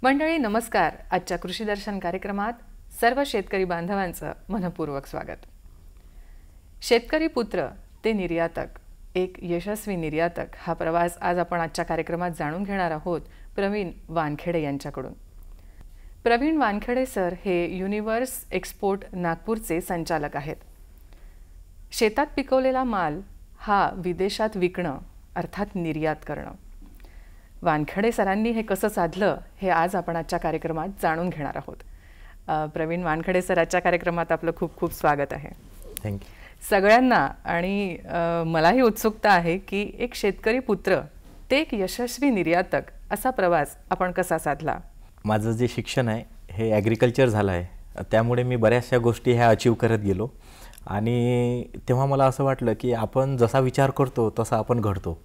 मंडळी नमस्कार. आजच्या कृषी दर्शन कार्यक्रमात सर्व शेतकरी बांधवांचं मनपूर्वक स्वागत. शेतकरी पुत्र ते निर्यातक, एक यशस्वी निर्यातक हा प्रवास आज आपण आजच्या कार्यक्रमात जाणून घेणार आहोत प्रवीण वानखेडे यांच्याकडून. प्रवीण वानखेडे सर हे युनिव्हर्स एक्सपोर्ट नागपूरचे संचालक आहेत. शेतात पिकवलेला माल हा विदेशात विकणं अर्थात निर्यात करणं. वानखेडे सरांनी हे कसं साधलं हे आज आपण आजच्या कार्यक्रमात जाणून घेणार आहोत. प्रवीण वानखेडे सर आजच्या कार्यक्रमात आपलं खूप खूप स्वागत आहे. थँक्यू. सगळ्यांना आणि मलाही उत्सुकता आहे की एक शेतकरी पुत्र ते एक यशस्वी निर्यातक असा प्रवास आपण कसा साधला. माझं जे शिक्षण आहे हे ॲग्रिकल्चर झालं आहे, त्यामुळे मी बऱ्याचशा गोष्टी ह्या अचीव करत गेलो आणि तेव्हा मला असं वाटलं की आपण जसा विचार करतो तसा आपण घडतो.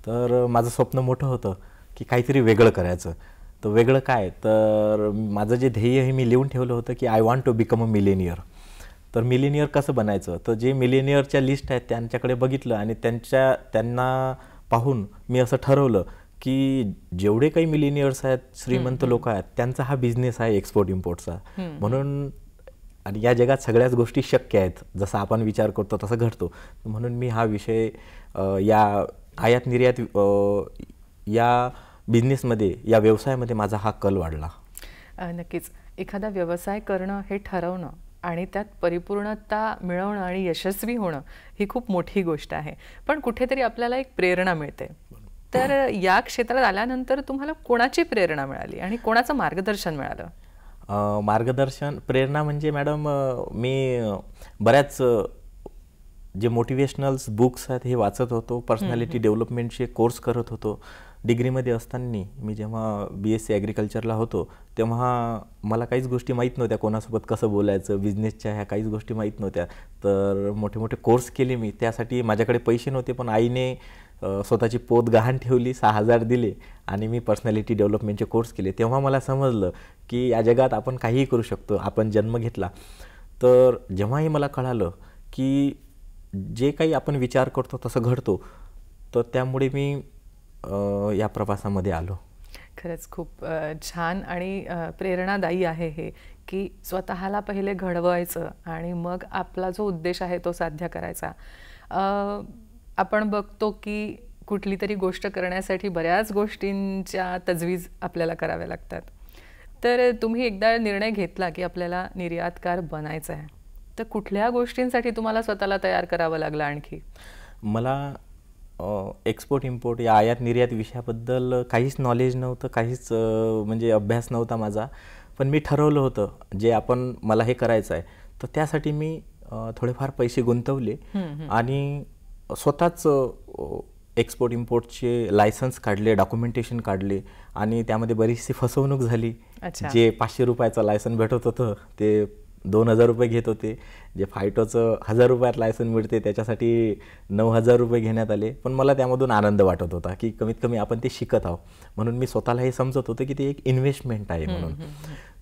तर माझं स्वप्न मोठं होतं की काहीतरी वेगळं करायचं. तर वेगळं काय, तर माझं जे ध्येय हे मी लिहून ठेवलं होतं की I want to become a millionaire. तर मिलेनियर कसं बनायचं, तर जे मिलेनियरच्या लिस्ट आहेत त्यांच्याकडे बघितलं आणि त्यांना पाहून मी असं ठरवलं की जेवढे काही मिलेनियर्स आहेत, श्रीमंत लोक आहेत, त्यांचा हा बिझनेस आहे एक्सपोर्ट इम्पोर्टचा. म्हणून आणि या जगात सगळ्याच गोष्टी शक्य आहेत, जसं आपण विचार करतो तसं घडतो. म्हणून मी हा विषय या आयात निर्यात या बिझनेसमध्ये, या व्यवसायामध्ये माझा हा कल वाढला. नक्कीच. एखादा व्यवसाय करणं हे ठरवणं आणि त्यात परिपूर्णता मिळवणं आणि यशस्वी होणं ही खूप मोठी गोष्ट आहे. पण कुठेतरी आपल्याला एक प्रेरणा मिळते. तर या क्षेत्रात आल्यानंतर तुम्हाला कोणाची प्रेरणा मिळाली आणि कोणाचं मार्गदर्शन मिळालं? मार्गदर्शन, प्रेरणा म्हणजे मॅडम मी बऱ्याच जे मोटिवेशनल्स बुक्स आहेत हे वाचत होतो. पर्सनॅलिटी डेव्हलपमेंटचे कोर्स करत होतो. डिग्रीमध्ये असताना मी जेव्हा BSc ॲग्रिकल्चरला होतो तेव्हा मला काहीच गोष्टी माहीत नव्हत्या, कोणासोबत कसं बोलायचं, बिझनेसच्या ह्या काहीच गोष्टी माहीत नव्हत्या. तर मोठे मोठे कोर्स केले मी. त्यासाठी माझ्याकडे पैसे नव्हते, पण आईने स्वतःची पोत गहाण ठेवली, 6,000 दिले आणि मी पर्सनॅलिटी डेव्हलपमेंटचे कोर्स केले. तेव्हा मला समजलं की या जगात आपण काहीही करू शकतो. आपण जन्म घेतला. तर जेव्हाही मला कळालं की जे काही आपण विचार करतो तसं घडतो, तर त्यामुळे मी या प्रवासामध्ये आलो. खरंच खूप छान आणि प्रेरणादायी आहे हे की स्वतःला पहिले घडवायचं आणि मग आपला जो उद्देश आहे तो साध्य करायचा. आपण बघतो की कुठली तरी गोष्ट करण्यासाठी बऱ्याच गोष्टींच्या तजवीज आपल्याला कराव्या लागतात. तर तुम्ही एकदा निर्णय घेतला की आपल्याला निर्यातकार बनायचं आहे, तर कुठल्या गोष्टींसाठी तुम्हाला स्वतःला तयार करावं लागलं? आणखी मला एक्सपोर्ट इम्पोर्ट या आयात निर्यात विषयाबद्दल काहीच नॉलेज नव्हतं, काहीच म्हणजे अभ्यास नव्हता माझा. पण मी ठरवलं होतं जे मला हे करायचं आहे, तर त्यासाठी मी थोडेफार पैसे गुंतवले आणि स्वतःच एक्सपोर्ट इम्पोर्टचे लायसन्स काढले, डॉक्युमेंटेशन काढले आणि त्यामध्ये बरीचशी फसवणूक झाली. जे 500 रुपयाचं लायसन भेटत होतं ते 2,000 रुपये घेत होते. जे फायटोचं 1,000 रुपयात लायसन मिळते त्याच्यासाठी 9,000 रुपये घेण्यात आले. पण मला त्यामधून आनंद वाटत होता की कमीत कमी आपण ते शिकत आहोत. म्हणून मी स्वतःला हे समजत होतं की ते एक इन्व्हेस्टमेंट आहे म्हणून.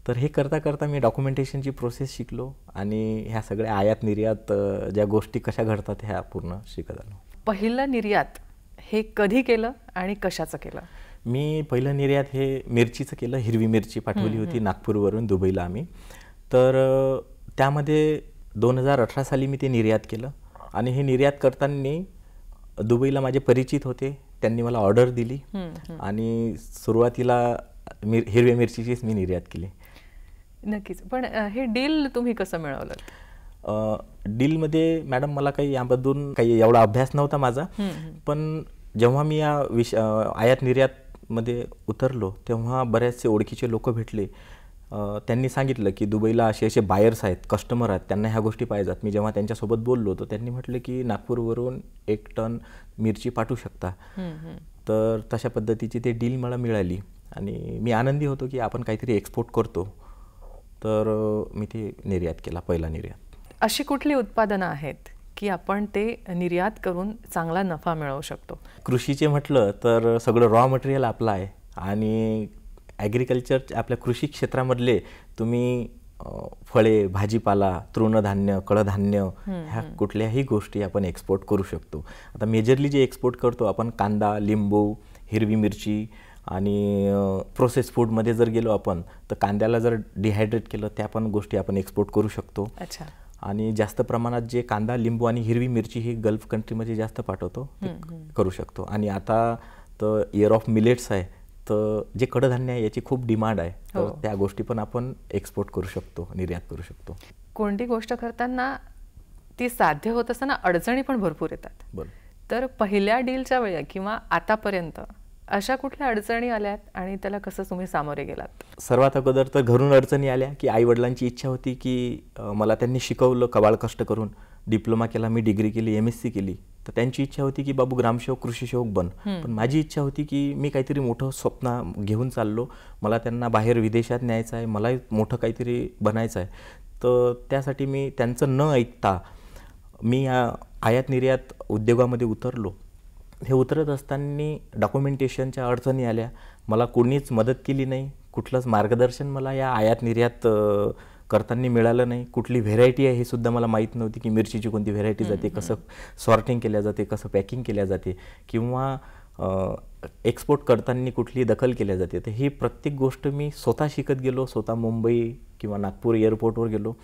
तर हे करता करता मी डॉक्युमेंटेशनची प्रोसेस शिकलो आणि ह्या सगळ्या आयात निर्यात ज्या गोष्टी कशा घडतात ह्या पूर्ण शिकत आलो. पहिलं निर्यात हे कधी केलं आणि कशाचं केलं? मी पहिलं निर्यात हे मिरचीचं केलं. हिरवी मिरची पाठवली होती नागपूरवरून दुबईला आम्ही. तर त्यामध्ये 2018 साली मी ते निर्यात केलं आणि हे निर्यात करताना दुबईला माझे परिचित होते, त्यांनी मला ऑर्डर दिली आणि सुरुवातीला हिरव्या मिरचीचीच मी निर्यात केली. नक्कीच. पण हे डील तुम्ही कसं मिळवलं? डीलमध्ये मॅडम मला काही याबद्दल काही एवढा अभ्यास नव्हता माझा. पण जेव्हा मी या आयात निर्यात निर्यातमध्ये उतरलो तेव्हा बऱ्याचसे ओळखीचे लोक भेटले. त्यांनी सांगितलं की दुबईला असे असे बायर्स आहेत, कस्टमर आहेत, त्यांना ह्या गोष्टी पाहिजेत. मी जेव्हा त्यांच्यासोबत बोललो तर त्यांनी म्हटलं की नागपूरवरून 1 टन मिरची पाठवू शकता. तर तशा पद्धतीची ते डील मला मिळाली आणि मी आनंदी होतो की आपण काहीतरी एक्सपोर्ट करतो. तर मी ते निर्यात केला, पहिला निर्यात. अशी कुठली उत्पादनं आहेत की आपण ते निर्यात करून चांगला नफा मिळवू शकतो? कृषीचे म्हटलं तर सगळं रॉ मटेरियल आपलं आहे आणि ॲग्रिकल्चर आपल्या कृषी क्षेत्रामधले तुम्ही फळे, भाजीपाला, तृणधान्य, कडधान्य ह्या कुठल्याही गोष्टी आपण एक्सपोर्ट करू शकतो. आता मेजरली जे एक्सपोर्ट करतो आपण कांदा, लिंबू, हिरवी मिरची आणि प्रोसेस फूडमध्ये जर गेलो आपण तर कांद्याला जर डिहायड्रेट केलं त्या पण गोष्टी आपण एक्सपोर्ट करू शकतो. अच्छा. आणि जास्त प्रमाणात जे कांदा, लिंबू आणि हिरवी मिरची ही गल्फ कंट्रीमध्ये जास्त पाठवतो, करू शकतो. आणि आता तर इयर ऑफ मिलेट्स आहे, तर जे कडधान्य आहे याची खूप डिमांड आहे, तर त्या गोष्टी पण आपण एक्सपोर्ट करू शकतो, निर्यात करू शकतो. कोणती गोष्ट करताना ती साध्य होत असताना अडचणी पण भरपूर येतात. बरं. तर पहिल्या डीलच्या वेळी किंवा आतापर्यंत अशा कुठल्या अडचणी आल्यात आणि त्याला कसं तुम्ही सामोरे गेलात? सर्वात अगोदर तर घरून अडचणी आल्या की आईवडिलांची इच्छा होती की मला त्यांनी शिकवलं कबाळ कष्ट करून, डिप्लोमा केला, मी डिग्री केली, MSc केली. तर त्यांची इच्छा होती की बाबू ग्रामसेवक, कृषी सेवक बन. पण माझी इच्छा होती की मी काहीतरी मोठं स्वप्न घेऊन चाललो, मला त्यांना बाहेर विदेशात न्यायचं आहे, मलाही मोठं काहीतरी बनायचं आहे. तर त्यासाठी मी त्यांचं न ऐकता मी या आयात निर्यात उद्योगामध्ये उतरलो. हे उतरत असताना डॉक्युमेंटेशनच्या अडचणी आल्या, मला कोणीच मदत केली नाही, कुठलंच मार्गदर्शन मला या आयात निर्यात करताना मिळालं नाही. कुठली व्हेरायटी आहे हे सुद्धा मला माहीत नव्हती की मिरचीची कोणती व्हेरायटी जाते, कसं सॉर्टिंग केल्या जाते, कसं पॅकिंग केल्या जाते किंवा एक्सपोर्ट करताना कुठली दखल केल्या जाते. तर ही प्रत्येक गोष्ट मी स्वतः शिकत गेलो. स्वतः मुंबई किंवा नागपूर एअरपोर्टवर गेलो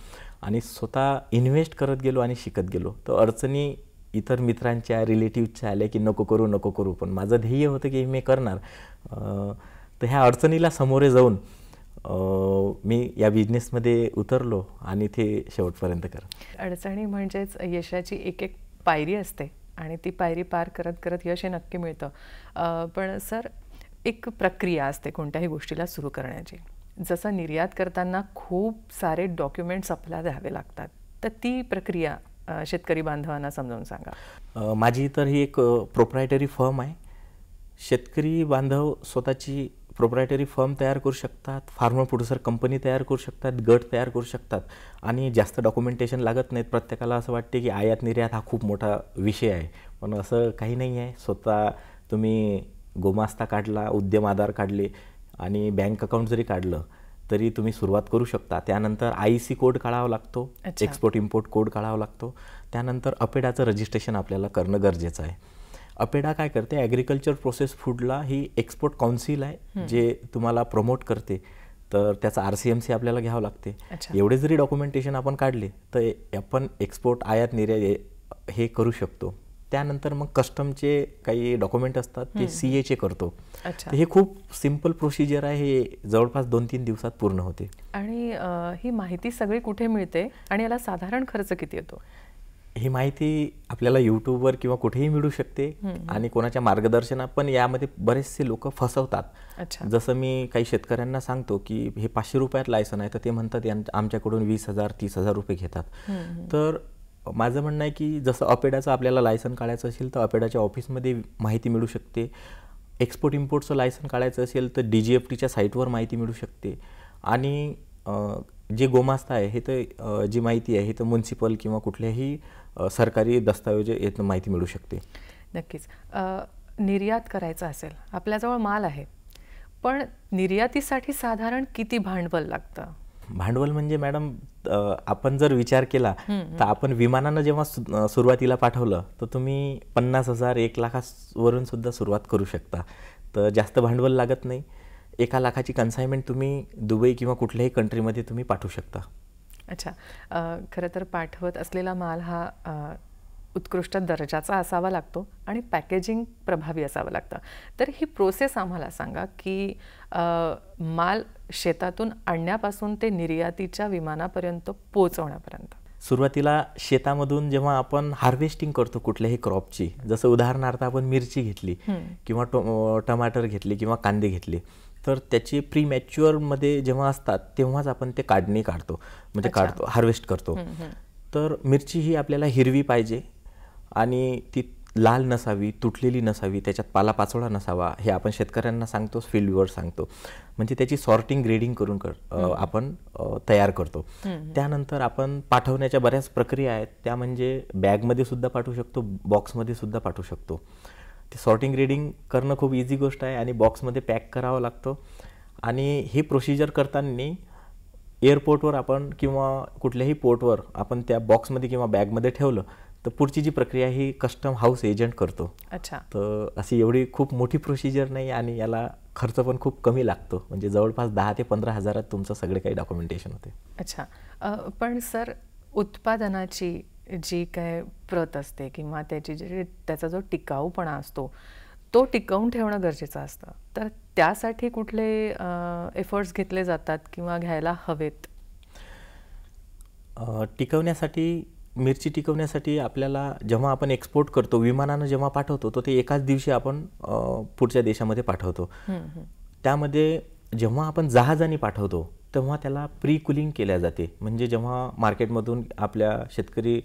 आणि स्वतः इन्व्हेस्ट करत गेलो आणि शिकत गेलो. तर अडचणी इतर मित्रांच्या, रिलेटिव्हच्या आल्या की नको करू नको करू, पण माझं ध्येय होतं की मी करणार. तर ह्या अडचणीला सामोरे जाऊन मी या बिझनेसमध्ये उतरलो आणि ते शेवटपर्यंत कर. अडचणी म्हणजेच यशाची एक एक पायरी असते आणि ती पायरी पार करत करत यश हे नक्की मिळतं. पण सर, एक प्रक्रिया असते कोणत्याही गोष्टीला सुरू करण्याची. जसं निर्यात करताना खूप सारे डॉक्युमेंट्स आपल्याला द्यावे लागतात, तर ती प्रक्रिया शेतकरी बांधवांना समजावून सांगा. माझी तर ही एक प्रोप्रायटरी फर्म आहे. शेतकरी बांधव स्वतःची प्रोप्रायटरी फर्म तयार करू शकतात, फार्मर प्रोड्युसर कंपनी तयार करू शकतात, गट तयार करू शकतात आणि जास्त डॉक्युमेंटेशन लागत नाहीत. प्रत्येकाला असं वाटते की आयात निर्यात हा खूप मोठा विषय आहे, पण असं काही नाही आहे. स्वतः तुम्ही गोमास्ता काढला, उद्यम आधार काढले आणि बँक अकाउंट जरी काढलं तरी तुम्ही सुरुवात करू शकता. त्यानंतर IEC कोड काढावा लागतो, एक्सपोर्ट इम्पोर्ट कोड काढावा लागतो. त्यानंतर अपेडाचं रजिस्ट्रेशन आपल्याला करणं गरजेचं आहे. अपेडा काय करते, ॲग्रिकल्चर प्रोसेस फूडला ही एक्सपोर्ट काउन्सिल आहे जे तुम्हाला प्रमोट करते. तर त्याचा RCMC आपल्याला घ्यावं लागते. एवढे जरी डॉक्युमेंटेशन आपण काढले तर आपण एक्सपोर्ट आयात निर्यात हे करू शकतो. त्यानंतर मग कस्टमचे काही डॉक्युमेंट असतात ते CAचे करतो. तर हे खूप सिम्पल प्रोसिजर आहे, हे जवळपास 2-3 दिवसात पूर्ण होते. आणि ही माहिती सगळी कुठे मिळते आणि याला साधारण खर्च किती येतो? ही माहिती आपल्याला यूट्यूबवर किंवा कुठेही मिळू शकते आणि कोणाच्या मार्गदर्शनात. पण यामध्ये बरेचसे लोक फसवतात. जसं मी काही शेतकऱ्यांना सांगतो की हे 500 रुपयात लायसन आहे, तर ते म्हणतात आमच्याकडून 20,000-30,000 रुपये घेतात. तर माझं म्हणणं आहे की जसं अपेडाचं आपल्याला लायसन काढायचं असेल तर अपेडाच्या ऑफिसमध्ये माहिती मिळू शकते. एक्सपोर्ट इम्पोर्टचं लायसन काढायचं असेल तर DGFTच्या साईटवर माहिती मिळू शकते. आणि जे गोमास्ता आहे हे तर जी माहिती आहे हे तर म्युन्सिपल किंवा कुठल्याही सरकारी दस्तावेज यातून माहिती मिळू शकते. नक्कीच. निर्यात करायचा असेल, आपल्याजवळ माल आहे, पण निर्यातीसाठी साधारण किती भांडवल लागतं? भांडवल म्हणजे मॅडम, आपण जर विचार केला तर आपण विमानानं जेव्हा सुरुवातीला पाठवलं तर तुम्ही 50,000, 1,00,000 वरून सुद्धा सुरुवात करू शकता. तर जास्त भांडवल लागत नाही. 1 लाखाची कन्साइनमेंट तुम्ही दुबई किंवा कुठल्याही कंट्रीमध्ये तुम्ही पाठवू शकता. अच्छा. खरं तर पाठवत असलेला माल हा उत्कृष्ट दर्जाचा असावा लागतो आणि पॅकेजिंग प्रभावी असावं लागतं. तर ही प्रोसेस आम्हाला सांगा की माल शेतातून आणण्यापासून ते निर्यातीच्या विमानापर्यंत पोहोचवण्यापर्यंत. सुरुवातीला शेतामधून जेव्हा आपण हार्वेस्टिंग करतो कुठल्याही क्रॉपची, जसं उदाहरणार्थ आपण मिरची घेतली किंवा टमाटर घेतली किंवा कांदे घेतले, तर त्याचे प्री मॅच्युअरमध्ये जेव्हा असतात तेव्हाच आपण ते काढतो, म्हणजे हार्वेस्ट करतो. तर मिरची ही आपल्याला हिरवी पाहिजे आणि ती लाल नसावी, तुटलेली नसावी, त्याच्यात पालापाचोळा नसावा, हे आपण शेतकऱ्यांना सांगतो, फील्डवर सांगतो. म्हणजे त्याची सॉर्टिंग ग्रेडिंग करून आपण तयार करतो. त्यानंतर आपण पाठवण्याच्या बऱ्याच प्रक्रिया आहेत, त्या म्हणजे बॅगमध्ये सुद्धा पाठवू शकतो, बॉक्समध्ये सुद्धा पाठवू शकतो. ते सॉर्टिंग ग्रेडिंग करणं खूप इझी गोष्ट आहे आणि बॉक्समध्ये पॅक करावं लागतं. आणि हे प्रोसिजर करताना एअरपोर्टवर आपण किंवा कुठल्याही पोर्टवर आपण त्या बॉक्समध्ये किंवा बॅगमध्ये ठेवलं तर पुढची जी प्रक्रिया ही कस्टम हाऊस एजंट करतो. अच्छा. तर अशी एवढी खूप मोठी प्रोसिजर नाही आणि याला खर्च पण खूप कमी लागतो, म्हणजे जवळपास 10 ते 15 हजारात तुमचं सगळे काही डॉक्युमेंटेशन होते. अच्छा. पण सर, उत्पादनाची जी काय प्रत असते किंवा त्याचा जो टिकाऊपणा असतो तो टिकवून ठेवणं गरजेचं असतं, तर त्यासाठी कुठले एफर्ट्स घेतले जातात किंवा घ्यायला हवेत? मिरची टिकवण्यासाठी आपल्याला जेव्हा आपण एक्सपोर्ट करतो, विमानानं जेव्हा पाठवतो, तो ते एकाच दिवशी आपण पुढच्या देशामध्ये पाठवतो. त्यामध्ये जेव्हा आपण जहाजाने पाठवतो तेव्हा त्याला प्री कुलिंग केल्या जाते. म्हणजे जेव्हा मार्केटमधून आपल्या शेतकरी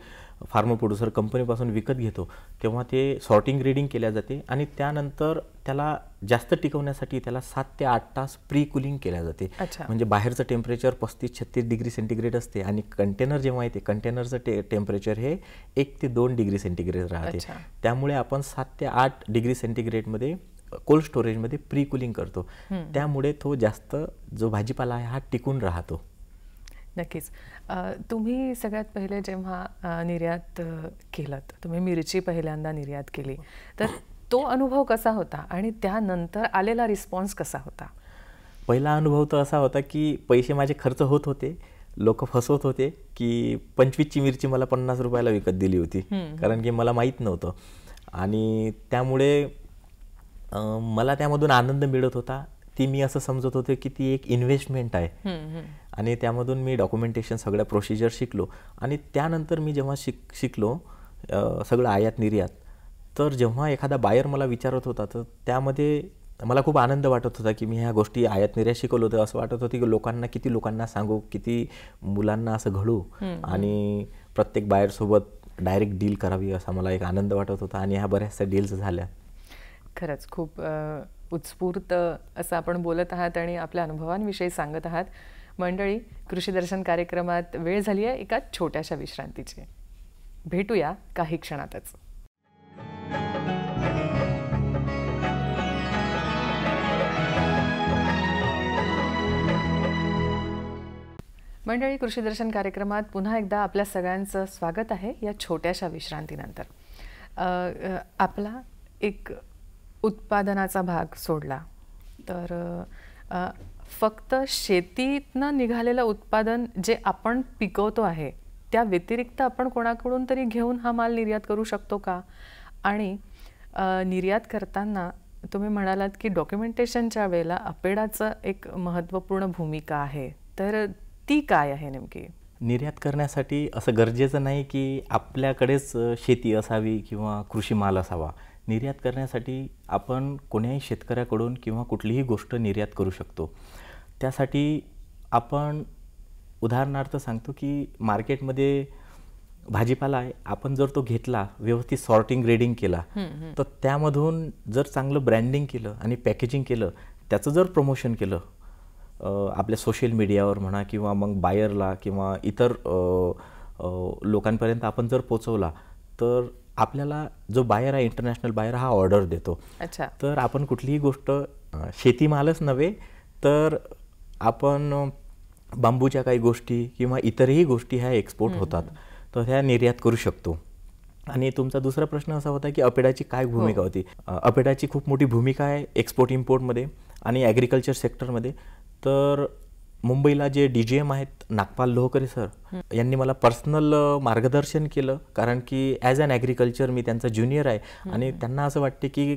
फार्मर प्रोड्युसर कंपनीपासून विकत घेतो तेव्हा ते सॉर्टिंग ग्रेडिंग केल्या जाते आणि त्यानंतर त्याला जास्त टिकवण्यासाठी त्याला 7 ते 8 तास प्री कुलिंग केल्या जाते. म्हणजे बाहेरचं टेम्परेचर 35-36 डिग्री सेंटीग्रेड असते आणि कंटेनर जेव्हा येते कंटेनरचं टेम्परेचर हे 1 ते 2 डिग्री सेंटीग्रेड राहते. त्यामुळे आपण 7 ते 8 डिग्री सेंटीग्रेडमध्ये कोल्ड स्टोरेजमध्ये प्री कुलिंग करतो. त्यामुळे तो जास्त जो भाजीपाला आहे हा टिकून राहतो. नक्कीच. तुम्ही सगळ्यात पहिले जेव्हा निर्यात केलं, तुम्ही मिरची पहिल्यांदा निर्यात केली, तर तो अनुभव कसा होता आणि त्यानंतर आलेला रिस्पॉन्स कसा होता? पहिला अनुभव तर असा होता की पैसे माझे खर्च होत होते, लोक फसवत होते की 25ची मिरची मला 50 रुपयाला विकत दिली होती, कारण की मला माहीत नव्हतं. आणि त्यामुळे मला त्यामधून आनंद मिळत होता. ती मी असं समजत होते की ती एक इन्व्हेस्टमेंट आहे आणि त्यामधून मी डॉक्युमेंटेशन सगळ्या प्रोसिजर शिकलो. आणि त्यानंतर मी जेव्हा शिकलो सगळं आयात निर्यात, तर जेव्हा एखादा बायर मला विचारत होता तर त्यामध्ये मला खूप आनंद वाटत होता की मी ह्या गोष्टी आयात निर्यात शिकवलो. तर असं वाटत होतं की किती लोकांना सांगू, किती मुलांना असं घडू आणि प्रत्येक बायरसोबत डायरेक्ट डील करावी, असा मला एक आनंद वाटत होता. आणि ह्या बऱ्याचशा डील्स झाल्या. खरंच खूप उत्स्फूर्त असं आपण बोलत आहात आणि आपल्या अनुभवांविषयी सांगत आहात. मंडळी, कृषी दर्शन कार्यक्रमात वेळ झाली आहे एका छोट्याशा विश्रांतीची. भेटूया काही क्षणातच. मंडळी, कृषी दर्शन कार्यक्रमात पुन्हा एकदा आपल्या सगळ्यांचं स्वागत आहे या छोट्याशा विश्रांतीनंतर. आपला एक उत्पादनाचा भाग सोडला तर फक्त शेतीतनं निघालेलं उत्पादन जे आपण पिकवतो आहे त्या व्यतिरिक्त आपण कोणाकडून तरी घेऊन हा माल निर्यात करू शकतो का? आणि निर्यात करताना तुम्ही म्हणालात की डॉक्युमेंटेशनच्या वेळेला अपेडाचं एक महत्त्वपूर्ण भूमिका आहे, तर ती काय आहे नेमकी? निर्यात करण्यासाठी असं गरजेचं नाही की आपल्याकडेच शेती असावी किंवा कृषी माल असावा. निर्यात करण्यासाठी आपण कोण्याही शेतकऱ्याकडून किंवा कुठलीही गोष्ट निर्यात करू शकतो. त्यासाठी आपण उदाहरणार्थ सांगतो की मार्केटमध्ये भाजीपाला आहे, आपण जर तो घेतला, व्यवस्थित सॉर्टिंग ग्रेडिंग केला, तर त्यामधून जर चांगलं ब्रँडिंग केलं आणि पॅकेजिंग केलं, त्याचं जर प्रमोशन केलं आपल्या सोशल मीडियावर म्हणा किंवा मग बायरला किंवा इतर लोकांपर्यंत आपण जर पोचवला, तर आपल्याला जो बायर आहे, इंटरनॅशनल बायर, हा ऑर्डर देतो. तर आपण कुठलीही गोष्ट शेतीमालच नव्हे तर आपण बांबूच्या काही गोष्टी किंवा इतरही गोष्टी ह्या एक्सपोर्ट होतात, तर ह्या निर्यात करू शकतो. आणि तुमचा दुसरा प्रश्न असा होता की अपेडाची काय भूमिका होती. अपेडाची खूप मोठी भूमिका आहे एक्सपोर्ट इम्पोर्टमध्ये आणि ॲग्रिकल्चर सेक्टरमध्ये. तर मुंबईला जे DGM आहेत नागपाल लोहकरे सर, यांनी मला पर्सनल मार्गदर्शन केलं, कारण की ॲज अन ॲग्रिकल्चर मी त्यांचा ज्युनियर आहे आणि त्यांना असं वाटते की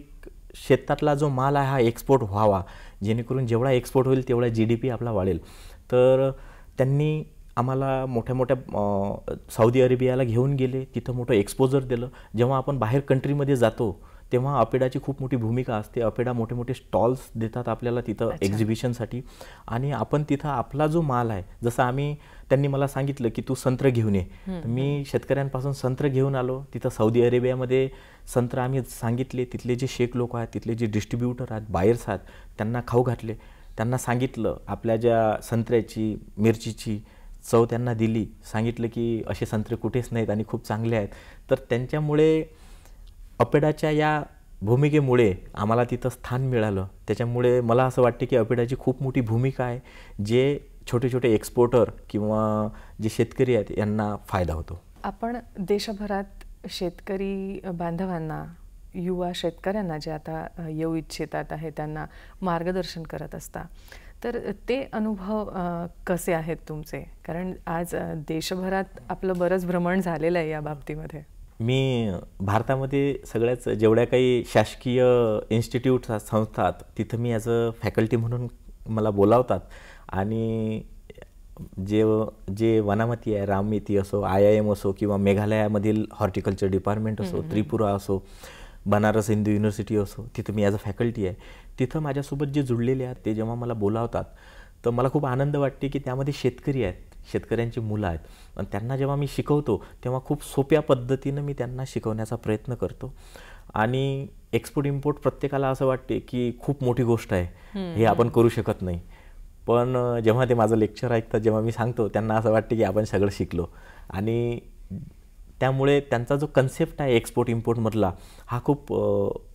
शेतातला जो माल आहे हा एक्सपोर्ट व्हावा, जेणेकरून जेवढा एक्सपोर्ट होईल तेवढा GDP आपला वाढेल. तर त्यांनी आम्हाला मोठ्या मोठ्या सौदी अरेबियाला घेऊन गेले, तिथं मोठं एक्सपोजर दिलं. जेव्हा आपण बाहेर कंट्रीमध्ये जातो तेव्हा अपेडाची खूप मोठी भूमिका असते. अपेडा मोठे मोठे स्टॉल्स देतात आपल्याला तिथं एक्झिबिशनसाठी, आणि आपण तिथं आपला जो माल आहे, जसं त्यांनी मला सांगितलं की तू संत्र घेऊन ये, तर मी शेतकऱ्यांपासून संत्र घेऊन आलो. तिथं सौदी अरेबियामध्ये संत्र आम्ही सांगितले, तिथले जे शेख लोक आहेत, तिथले जे डिस्ट्रीब्युटर आहेत, बायर्स आहेत, त्यांना खाऊ घातले. त्यांना सांगितलं आपल्या ज्या संत्र्याची, मिरचीची चव त्यांना दिली, सांगितलं की असे संत्रे कुठेच नाहीत आणि खूप चांगले आहेत. तर त्यांच्यामुळे अपेडाच्या या भूमिकेमुळे आम्हाला तिथं स्थान मिळालं. त्याच्यामुळे मला असं वाटते की अपेडाची खूप मोठी भूमिका आहे, जे छोटे छोटे एक्सपोर्टर किंवा जे शेतकरी आहेत यांना फायदा होतो. आपण देशभरात शेतकरी बांधवांना, युवा शेतकऱ्यांना जे आता येऊ इच्छितात आहे त्यांना मार्गदर्शन करत असता, तर ते अनुभव कसे आहेत तुमचे? कारण आज देशभरात आपलं बरंच भ्रमण झालेलं आहे या बाबतीमध्ये. मी भारतामध्ये सगळ्याच जेवढ्या काही शासकीय इन्स्टिट्यूट्स संस्था तिथं मी ॲज अ फॅकल्टी म्हणून मला बोलावतात. आणि जे वनामती आहे, राममेती असो, IIM असो, किंवा मेघालयामधील हॉर्टिकल्चर डिपार्टमेंट असो, त्रिपुरा असो, बनारस हिंदू युनिव्हर्सिटी असो, तिथं मी ॲज अ फॅकल्टी आहे. तिथं माझ्यासोबत जे जुळलेले आहेत ते जेव्हा मला बोलावतात तर मला खूप आनंद वाटते की त्यामध्ये शेतकरी आहेत, शेतकऱ्यांची मुलं आहेत. आणि त्यांना जेव्हा मी शिकवतो तेव्हा खूप सोप्या पद्धतीनं मी त्यांना शिकवण्याचा प्रयत्न करतो. आणि एक्सपोर्ट इम्पोर्ट प्रत्येकाला असं वाटते की खूप मोठी गोष्ट आहे, हे आपण करू शकत नाही. पण जेव्हा ते माझं लेक्चर ऐकतात, जेव्हा मी सांगतो, त्यांना असं वाटते की आपण सगळं शिकलो. आणि त्यामुळे त्यांचा जो कन्सेप्ट आहे एक्सपोर्ट इम्पोर्टमधला हा खूप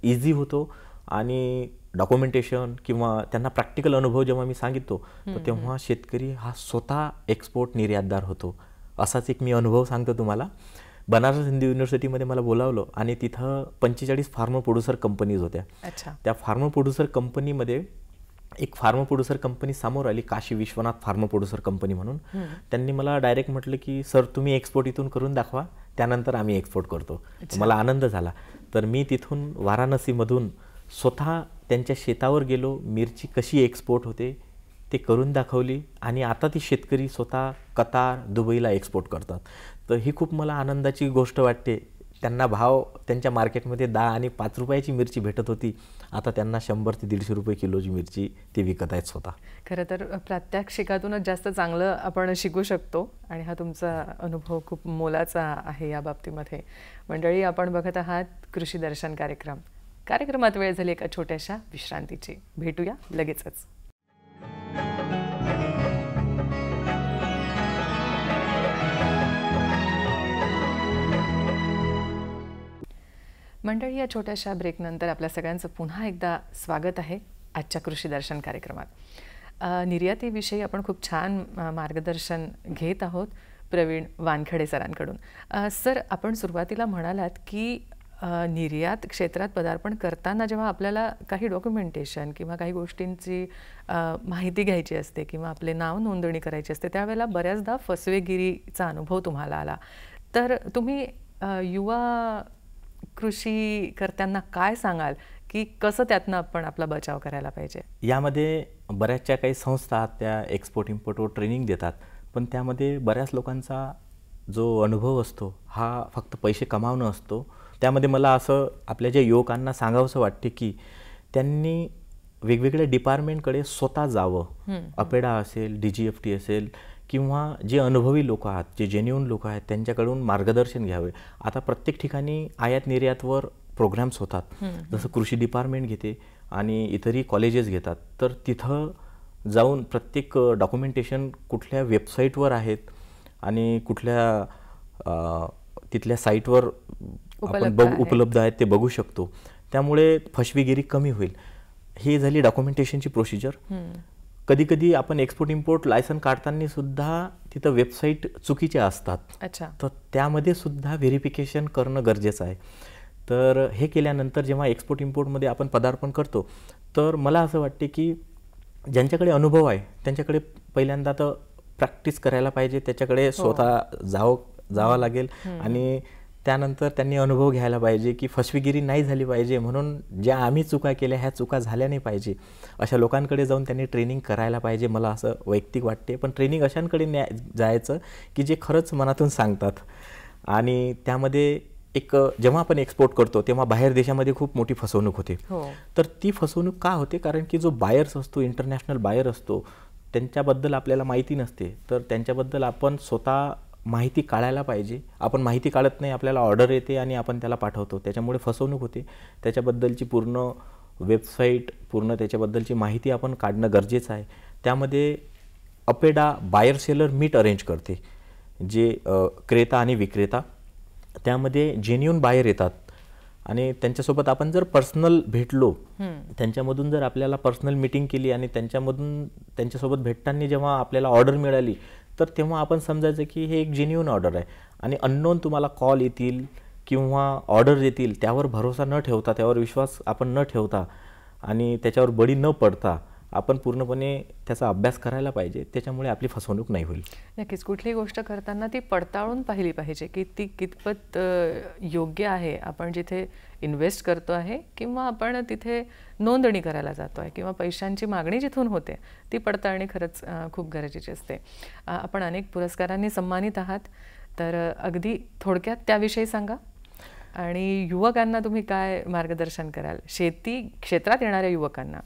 इझी होतो. आणि डॉक्युमेंटेशन किंवा त्यांना प्रॅक्टिकल अनुभव जेव्हा मी सांगिततो तर तेव्हा शेतकरी हा स्वतः एक्सपोर्ट निर्यातदार होतो. असाच एक मी अनुभव सांगतो तुम्हाला. बनारस हिंदू युनिव्हर्सिटीमध्ये मला बोलावलं आणि तिथं 45 फार्मर प्रोड्युसर कंपनीज होत्या. त्या फार्मर प्रोड्युसर कंपनीमध्ये एक फार्मर प्रोड्युसर कंपनी समोर आली, Kashi Vishwanath farmer producer company म्हणून. त्यांनी मला डायरेक्ट म्हटलं की सर तुम्ही एक्सपोर्ट इथून करून दाखवा, त्यानंतर आम्ही एक्सपोर्ट करतो. मला आनंद झाला. तर मी तिथून वाराणसीमधून स्वतः त्यांच्या शेतावर गेलो, मिरची कशी एक्सपोर्ट होते ते करून दाखवली. आणि आता ती शेतकरी स्वतः कतार, दुबईला एक्सपोर्ट करतात. तर ही खूप मला आनंदाची गोष्ट वाटते. त्यांना भाव त्यांच्या मार्केटमध्ये 10 आणि 5 रुपयाची मिरची भेटत होती, आता त्यांना 100 ते 150 रुपये किलोची मिरची ते विकत आहेत स्वतः. खरं तर प्रात्यक्षिकातूनच जास्त चांगलं आपण शिकू शकतो आणि हा तुमचा अनुभव खूप मोलाचा आहे या बाबतीमध्ये. मंडळी, आपण बघत आहात कृषी दर्शन कार्यक्रम. कार्यक्रमात वेळ झाली एका छोट्याशा विश्रांतीची. भेटूया लगेचच. मंडळी, या छोट्याशा ब्रेकनंतर आपल्या सगळ्यांचं पुन्हा एकदा स्वागत आहे आजच्या कृषी दर्शन कार्यक्रमात. निर्यातीविषयी आपण खूप छान मार्गदर्शन घेत आहोत प्रवीण वानखडे सरांकडून. सर, आपण सुरुवातीला म्हणालात की निर्यात क्षेत्रात पदार्पण करताना जेव्हा आपल्याला काही डॉक्युमेंटेशन किंवा काही गोष्टींची माहिती घ्यायची असते किंवा आपले नाव नोंदणी करायची असते, त्यावेळेला बऱ्याचदा फसवेगिरीचा अनुभव तुम्हाला आला. तर तुम्ही युवा कृषीकर्त्यांना काय सांगाल की कसं त्यातनं आपण आपला बचाव करायला पाहिजे? यामध्ये बऱ्याचशा काही संस्था त्या एक्सपोर्ट इम्पोर्टवर ट्रेनिंग देतात, पण त्यामध्ये बऱ्याच लोकांचा जो अनुभव असतो हा फक्त पैसे कमावणं असतो. त्यामध्ये मला असं आपल्या ज्या युवकांना सांगावंसं वाटते की त्यांनी वेगवेगळ्या डिपार्टमेंटकडे स्वतः जावं. अपेडा असेल, DGFT असेल, किंवा जे अनुभवी लोक आहेत, जे जेन्युइन लोक आहेत, त्यांच्याकडून मार्गदर्शन घ्यावे. आता प्रत्येक ठिकाणी आयात निर्यातवर प्रोग्राम्स होतात, जसं कृषी डिपार्टमेंट घेते आणि इतरही कॉलेजेस घेतात. तर तिथं जाऊन प्रत्येक डॉक्युमेंटेशन कुठल्या वेबसाईटवर आहेत आणि कुठल्या तिथल्या साईटवर आपण उपलब्ध आहेत ते बघू शकतो. त्यामुळे फसवेगिरी कमी होईल. ही झाली डॉक्युमेंटेशनची प्रोसिजर. कधी कधी आपण एक्सपोर्ट इम्पोर्ट लायसन काढताना सुद्धा तिथं वेबसाईट चुकीच्या असतात. तर त्यामध्ये सुद्धा व्हेरिफिकेशन करणं गरजेचं आहे. तर हे केल्यानंतर जेव्हा एक्सपोर्ट इम्पोर्टमध्ये आपण पदार्पण करतो तर मला असं वाटते की ज्यांच्याकडे अनुभव आहे त्यांच्याकडे पहिल्यांदा तर प्रॅक्टिस करायला पाहिजे, त्याच्याकडे स्वतः जावं लागेल आणि त्यानंतर त्यांनी अनुभव घ्यायला पाहिजे की फसवेगिरी नाही झाली पाहिजे, म्हणून ज्या आम्ही चुका केल्या ह्या चुका झाल्या नाही पाहिजे. अशा लोकांकडे जाऊन त्यांनी ट्रेनिंग करायला पाहिजे, मला असं वैयक्तिक वाटते. पण ट्रेनिंग अशांकडे जायचं की जे खरंच मनातून सांगतात. आणि त्यामध्ये एक जेव्हा आपण एक्सपोर्ट करतो तेव्हा बाहेर देशामध्ये खूप मोठी फसवणूक होते. तर ती फसवणूक का होते? कारण की जो बायर्स असतो, इंटरनॅशनल बायर असतो, त्यांच्याबद्दल आपल्याला माहिती नसते. तर त्यांच्याबद्दल आपण स्वतः माहिती काढायला पाहिजे. आपण माहिती काढत नाही, आपल्याला ऑर्डर येते आणि आपण त्याला पाठवतो, त्याच्यामुळे फसवणूक होते. त्याच्याबद्दलची पूर्ण वेबसाईट, पूर्ण त्याच्याबद्दलची माहिती आपण काढणं गरजेचं आहे. त्यामध्ये APEDA buyer seller meet arrange करते, जे क्रेता आणि विक्रेता, त्यामध्ये जेन्युइन बायर येतात आणि त्यांच्यासोबत आपण जर पर्सनल भेटलो, त्यांच्यामधून जर आपल्याला पर्सनल मीटिंग केली आणि त्यांच्यासोबत भेटताना जेव्हा आपल्याला ऑर्डर मिळाली, तर तेव्हा आपण समजायचं की हे एक जेन्युइन ऑर्डर आहे. आणि अननोन तुम्हाला कॉल येतील किंवा ऑर्डर येतील, त्यावर भरोसा न ठेवता, त्यावर विश्वास आपण न ठेवता आणि त्याच्यावर बळी न पडता आपण पूर्णपणे त्याचा अभ्यास करायला पाहिजे. त्याच्यामुळे आपली फसवणूक नाही होईल. नक्कीच. कुठलीही गोष्ट करताना ती पडताळून पाहिली पाहिजे की ती कितपत योग्य आहे. आपण जिथे इन्व्हेस्ट करतो आहे किंवा आपण तिथे नोंदणी करायला जातो आहे किंवा पैशांची मागणी जिथून होते, ती पडताळणी खरंच खूप गरजेची असते. आपण अनेक पुरस्कारांनी सन्मानित आहात, तर अगदी थोडक्यात त्याविषयी सांगा. आणि युवकांना तुम्ही काय मार्गदर्शन कराल, शेती क्षेत्रात येणाऱ्या युवकांना?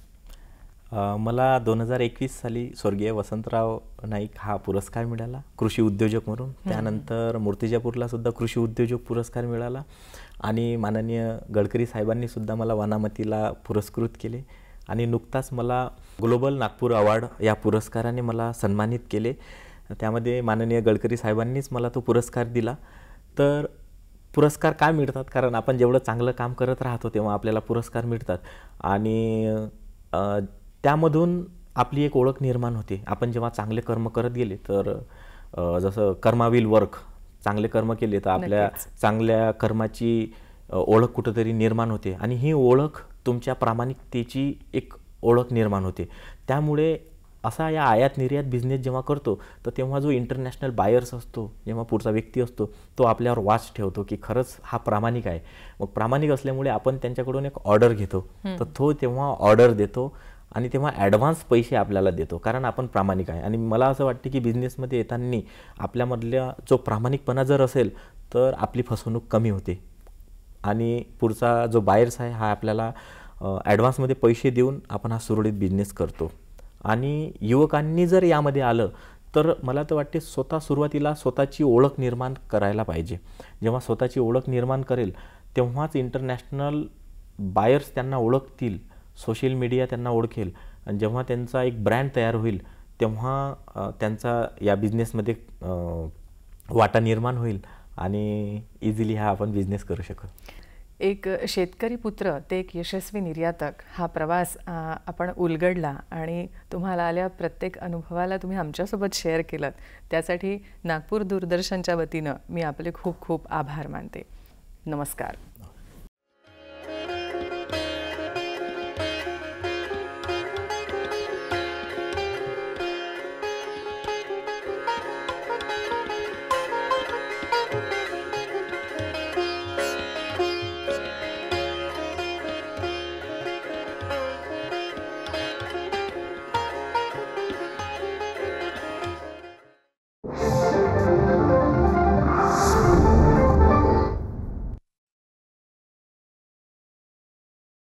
मला 2021 साली स्वर्गीय वसंतराव नाईक हा पुरस्कार मिळाला कृषी उद्योजक म्हणून. त्यानंतर मूर्तिजापूरला सुद्धा कृषी उद्योजक पुरस्कार मिळाला आणि माननीय गडकरी साहेबांनी सुद्धा मला वनामतीला पुरस्कृत केले. आणि नुकताच मला ग्लोबल नागपूर अवॉर्ड या पुरस्काराने मला सन्मानित केले. त्यामध्ये माननीय गडकरी साहेबांनीच मला तो पुरस्कार दिला. तर पुरस्कार का मिळतात? कारण आपण जेवढं चांगलं काम करत राहतो तेव्हा आपल्याला पुरस्कार मिळतात आणि त्यामधून आपली एक ओळख निर्माण होते. आपण जेव्हा चांगले कर्म करत गेले, तर जसं कर्मा विल वर्क, चांगले कर्म केले तर आपल्या चांगल्या कर्माची ओळख कुठंतरी निर्माण होते आणि ही ओळख तुमच्या प्रामाणिकतेची एक ओळख निर्माण होते. त्यामुळे असा या आयात निर्यात बिझनेस जेव्हा करतो, तर तेव्हा जो इंटरनॅशनल बायर्स असतो, जेव्हा पुढचा व्यक्ती असतो, तो आपल्यावर वाच ठेवतो की खरंच हा प्रामाणिक आहे. मग प्रामाणिक असल्यामुळे आपण त्यांच्याकडून एक ऑर्डर घेतो, तर तो तेव्हा ऑर्डर देतो आणि तेव्हा ॲडव्हान्स पैसे आपल्याला देतो, कारण आपण प्रामाणिक आहे. आणि मला असं वाटते की बिझनेसमध्ये येताना आपल्यामधल्या जो प्रामाणिकपणा जर असेल, तर आपली फसवणूक कमी होते आणि पुढचा जो बायर्स आहे हा आपल्याला ॲडव्हान्समध्ये पैसे देऊन आपण हा सुरळीत बिझनेस करतो. आणि युवकांनी जर यामध्ये आलं, तर मला तर वाटते सुरुवातीला स्वतःची ओळख निर्माण करायला पाहिजे. जेव्हा स्वतःची ओळख निर्माण करेल, तेव्हाच इंटरनॅशनल बायर्स त्यांना ओळखतील, सोशल मीडिया त्यांना ओळखेल आणि जेव्हा त्यांचा एक ब्रँड तयार होईल, तेव्हा त्यांचा या बिझनेसमध्ये वाटा निर्माण होईल आणि इझिली हा आपण बिझनेस करू शकू. एक शेतकरी पुत्र ते एक यशस्वी निर्यातक, हा प्रवास आपण उलगडला आणि तुम्हाला आल्या प्रत्येक अनुभवाला तुम्ही आमच्यासोबत शेअर केलं, त्यासाठी नागपूर दूरदर्शनच्या वतीनं मी आपले खूप खूप आभार मानते. नमस्कार.